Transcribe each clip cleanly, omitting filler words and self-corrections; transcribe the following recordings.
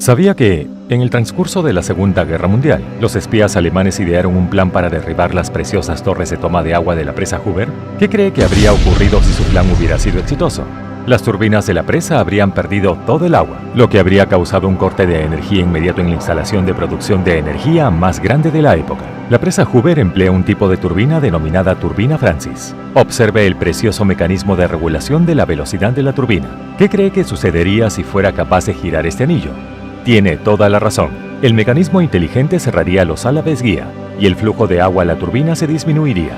¿Sabía que, en el transcurso de la Segunda Guerra Mundial, los espías alemanes idearon un plan para derribar las preciosas torres de toma de agua de la presa Hoover? ¿Qué cree que habría ocurrido si su plan hubiera sido exitoso? Las turbinas de la presa habrían perdido todo el agua, lo que habría causado un corte de energía inmediato en la instalación de producción de energía más grande de la época. La presa Hoover emplea un tipo de turbina denominada turbina Francis. Observe el precioso mecanismo de regulación de la velocidad de la turbina. ¿Qué cree que sucedería si fuera capaz de girar este anillo? Tiene toda la razón. El mecanismo inteligente cerraría los álabes guía y el flujo de agua a la turbina se disminuiría.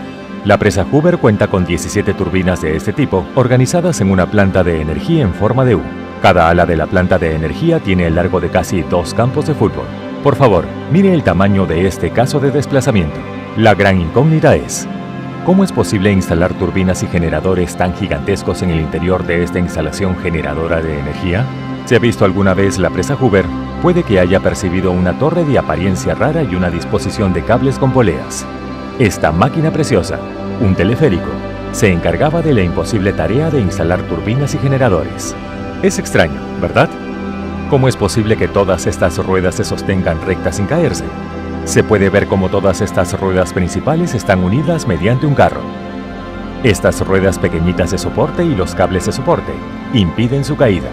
La presa Hoover cuenta con 17 turbinas de este tipo, organizadas en una planta de energía en forma de U. Cada ala de la planta de energía tiene el largo de casi 2 campos de fútbol. Por favor, mire el tamaño de este caso de desplazamiento. La gran incógnita es: ¿cómo es posible instalar turbinas y generadores tan gigantescos en el interior de esta instalación generadora de energía? Si ha visto alguna vez la presa Hoover, puede que haya percibido una torre de apariencia rara y una disposición de cables con poleas. Esta máquina preciosa, un teleférico, se encargaba de la imposible tarea de instalar turbinas y generadores. Es extraño, ¿verdad? ¿Cómo es posible que todas estas ruedas se sostengan rectas sin caerse? Se puede ver cómo todas estas ruedas principales están unidas mediante un carro. Estas ruedas pequeñitas de soporte y los cables de soporte impiden su caída.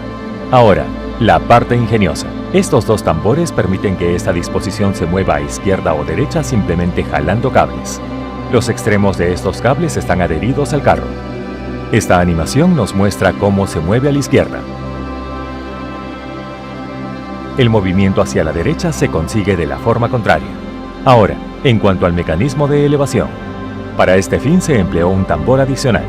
Ahora, la parte ingeniosa. Estos dos tambores permiten que esta disposición se mueva a izquierda o derecha simplemente jalando cables. Los extremos de estos cables están adheridos al carro. Esta animación nos muestra cómo se mueve a la izquierda. El movimiento hacia la derecha se consigue de la forma contraria. Ahora, en cuanto al mecanismo de elevación, para este fin se empleó un tambor adicional.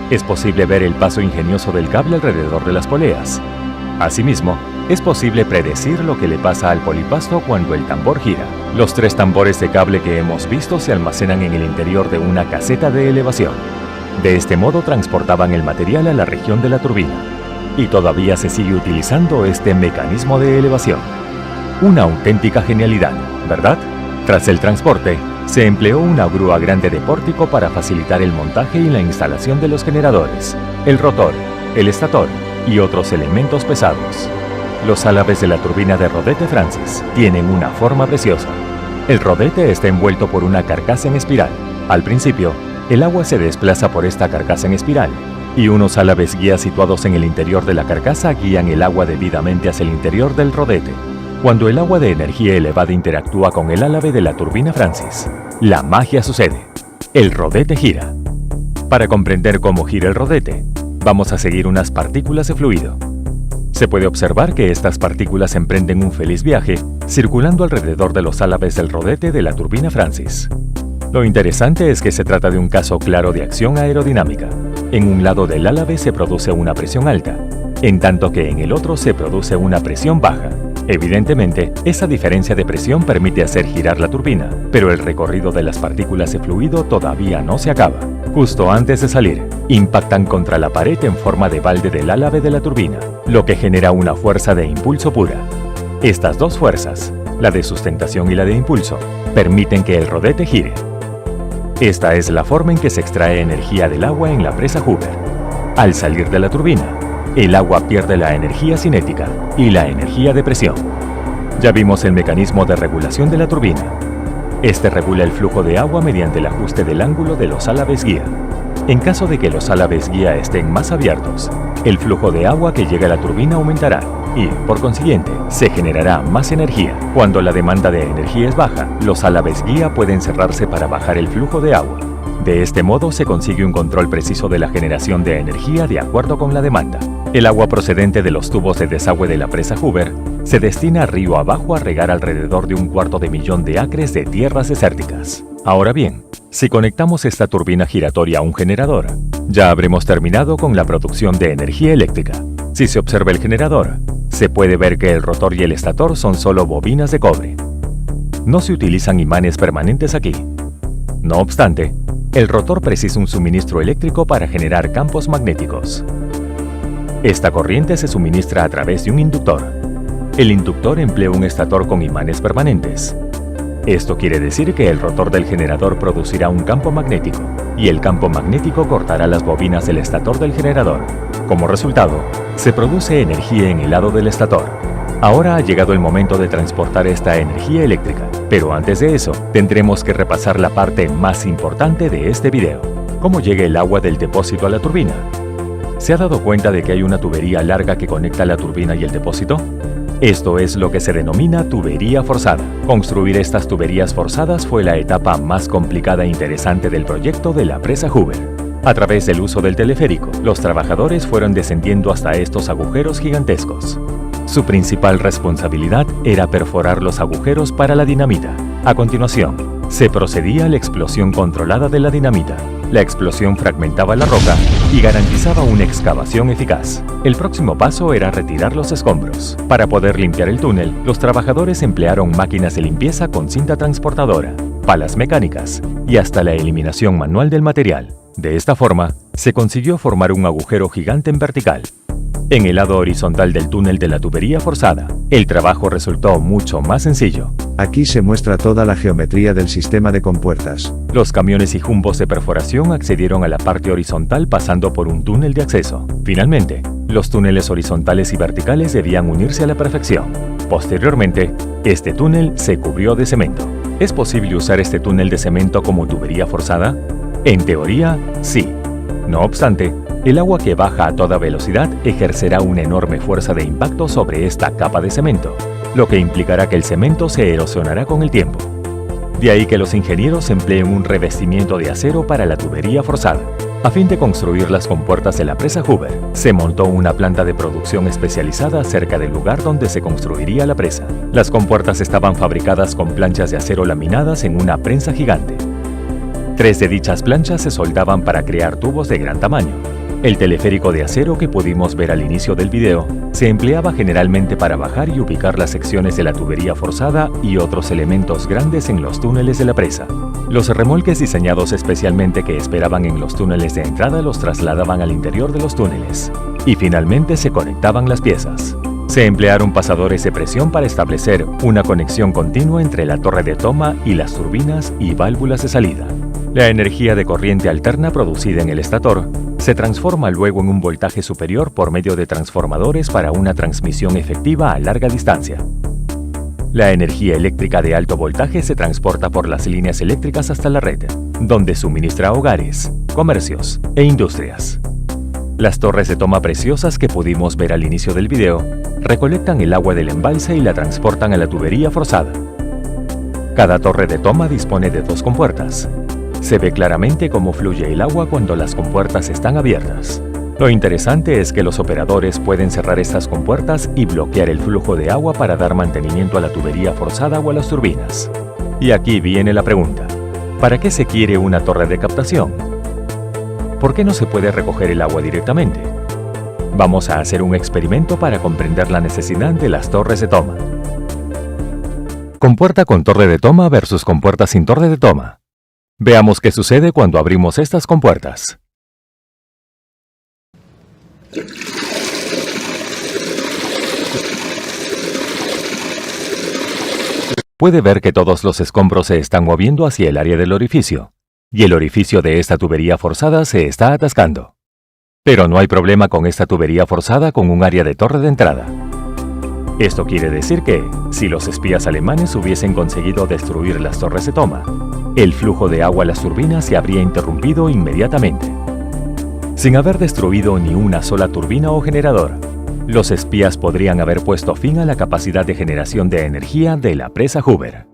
Es posible ver el paso ingenioso del cable alrededor de las poleas. Asimismo, es posible predecir lo que le pasa al polipasto cuando el tambor gira. Los 3 tambores de cable que hemos visto se almacenan en el interior de una caseta de elevación. De este modo transportaban el material a la región de la turbina. Y todavía se sigue utilizando este mecanismo de elevación. Una auténtica genialidad, ¿verdad? Tras el transporte, se empleó una grúa grande de pórtico para facilitar el montaje y la instalación de los generadores, el rotor, el estator y otros elementos pesados. Los álabes de la turbina de rodete Francis tienen una forma preciosa. El rodete está envuelto por una carcasa en espiral. Al principio, el agua se desplaza por esta carcasa en espiral, y unos álabes guía situados en el interior de la carcasa guían el agua debidamente hacia el interior del rodete. Cuando el agua de energía elevada interactúa con el álabe de la turbina Francis, la magia sucede. El rodete gira. Para comprender cómo gira el rodete, vamos a seguir unas partículas de fluido. Se puede observar que estas partículas emprenden un feliz viaje circulando alrededor de los álabes del rodete de la turbina Francis. Lo interesante es que se trata de un caso claro de acción aerodinámica. En un lado del álabe se produce una presión alta, en tanto que en el otro se produce una presión baja. Evidentemente, esa diferencia de presión permite hacer girar la turbina, pero el recorrido de las partículas de fluido todavía no se acaba. Justo antes de salir, impactan contra la pared en forma de balde del álabe de la turbina, lo que genera una fuerza de impulso pura. Estas dos fuerzas, la de sustentación y la de impulso, permiten que el rodete gire. Esta es la forma en que se extrae energía del agua en la presa Hoover. Al salir de la turbina, el agua pierde la energía cinética y la energía de presión. Ya vimos el mecanismo de regulación de la turbina. Este regula el flujo de agua mediante el ajuste del ángulo de los álabes guía. En caso de que los álabes guía estén más abiertos, el flujo de agua que llega a la turbina aumentará y, por consiguiente, se generará más energía. Cuando la demanda de energía es baja, los álabes guía pueden cerrarse para bajar el flujo de agua. De este modo se consigue un control preciso de la generación de energía de acuerdo con la demanda. El agua procedente de los tubos de desagüe de la presa Hoover se destina río abajo a regar alrededor de 250.000 de acres de tierras desérticas. Ahora bien, si conectamos esta turbina giratoria a un generador, ya habremos terminado con la producción de energía eléctrica. Si se observa el generador, se puede ver que el rotor y el estator son solo bobinas de cobre. No se utilizan imanes permanentes aquí. No obstante, el rotor precisa un suministro eléctrico para generar campos magnéticos. Esta corriente se suministra a través de un inductor. El inductor emplea un estator con imanes permanentes. Esto quiere decir que el rotor del generador producirá un campo magnético, y el campo magnético cortará las bobinas del estator del generador. Como resultado, se produce energía en el lado del estator. Ahora ha llegado el momento de transportar esta energía eléctrica, pero antes de eso, tendremos que repasar la parte más importante de este video. ¿Cómo llega el agua del depósito a la turbina? ¿Se ha dado cuenta de que hay una tubería larga que conecta la turbina y el depósito? Esto es lo que se denomina tubería forzada. Construir estas tuberías forzadas fue la etapa más complicada e interesante del proyecto de la presa Hoover. A través del uso del teleférico, los trabajadores fueron descendiendo hasta estos agujeros gigantescos. Su principal responsabilidad era perforar los agujeros para la dinamita. A continuación, se procedía a la explosión controlada de la dinamita. La explosión fragmentaba la roca y garantizaba una excavación eficaz. El próximo paso era retirar los escombros. Para poder limpiar el túnel, los trabajadores emplearon máquinas de limpieza con cinta transportadora, palas mecánicas y hasta la eliminación manual del material. De esta forma, se consiguió formar un agujero gigante en vertical. En el lado horizontal del túnel de la tubería forzada, el trabajo resultó mucho más sencillo. Aquí se muestra toda la geometría del sistema de compuertas. Los camiones y jumbos de perforación accedieron a la parte horizontal pasando por un túnel de acceso. Finalmente, los túneles horizontales y verticales debían unirse a la perfección. Posteriormente, este túnel se cubrió de cemento. ¿Es posible usar este túnel de cemento como tubería forzada? En teoría, sí. No obstante, el agua que baja a toda velocidad ejercerá una enorme fuerza de impacto sobre esta capa de cemento, lo que implicará que el cemento se erosionará con el tiempo. De ahí que los ingenieros empleen un revestimiento de acero para la tubería forzada. A fin de construir las compuertas de la presa Hoover, se montó una planta de producción especializada cerca del lugar donde se construiría la presa. Las compuertas estaban fabricadas con planchas de acero laminadas en una prensa gigante. 3 de dichas planchas se soldaban para crear tubos de gran tamaño. El teleférico de acero que pudimos ver al inicio del video se empleaba generalmente para bajar y ubicar las secciones de la tubería forzada y otros elementos grandes en los túneles de la presa. Los remolques diseñados especialmente que esperaban en los túneles de entrada los trasladaban al interior de los túneles. Y finalmente se conectaban las piezas. Se emplearon pasadores de presión para establecer una conexión continua entre la torre de toma y las turbinas y válvulas de salida. La energía de corriente alterna producida en el estator se transforma luego en un voltaje superior por medio de transformadores para una transmisión efectiva a larga distancia. La energía eléctrica de alto voltaje se transporta por las líneas eléctricas hasta la red, donde suministra a hogares, comercios e industrias. Las torres de toma preciosas que pudimos ver al inicio del video recolectan el agua del embalse y la transportan a la tubería forzada. Cada torre de toma dispone de 2 compuertas. Se ve claramente cómo fluye el agua cuando las compuertas están abiertas. Lo interesante es que los operadores pueden cerrar estas compuertas y bloquear el flujo de agua para dar mantenimiento a la tubería forzada o a las turbinas. Y aquí viene la pregunta: ¿para qué se quiere una torre de captación? ¿Por qué no se puede recoger el agua directamente? Vamos a hacer un experimento para comprender la necesidad de las torres de toma. Compuerta con torre de toma versus compuerta sin torre de toma. Veamos qué sucede cuando abrimos estas compuertas. Puede ver que todos los escombros se están moviendo hacia el área del orificio, y el orificio de esta tubería forzada se está atascando. Pero no hay problema con esta tubería forzada con un área de torre de entrada. Esto quiere decir que, si los espías alemanes hubiesen conseguido destruir las torres de toma, el flujo de agua a las turbinas se habría interrumpido inmediatamente. Sin haber destruido ni una sola turbina o generador, los espías podrían haber puesto fin a la capacidad de generación de energía de la presa Hoover.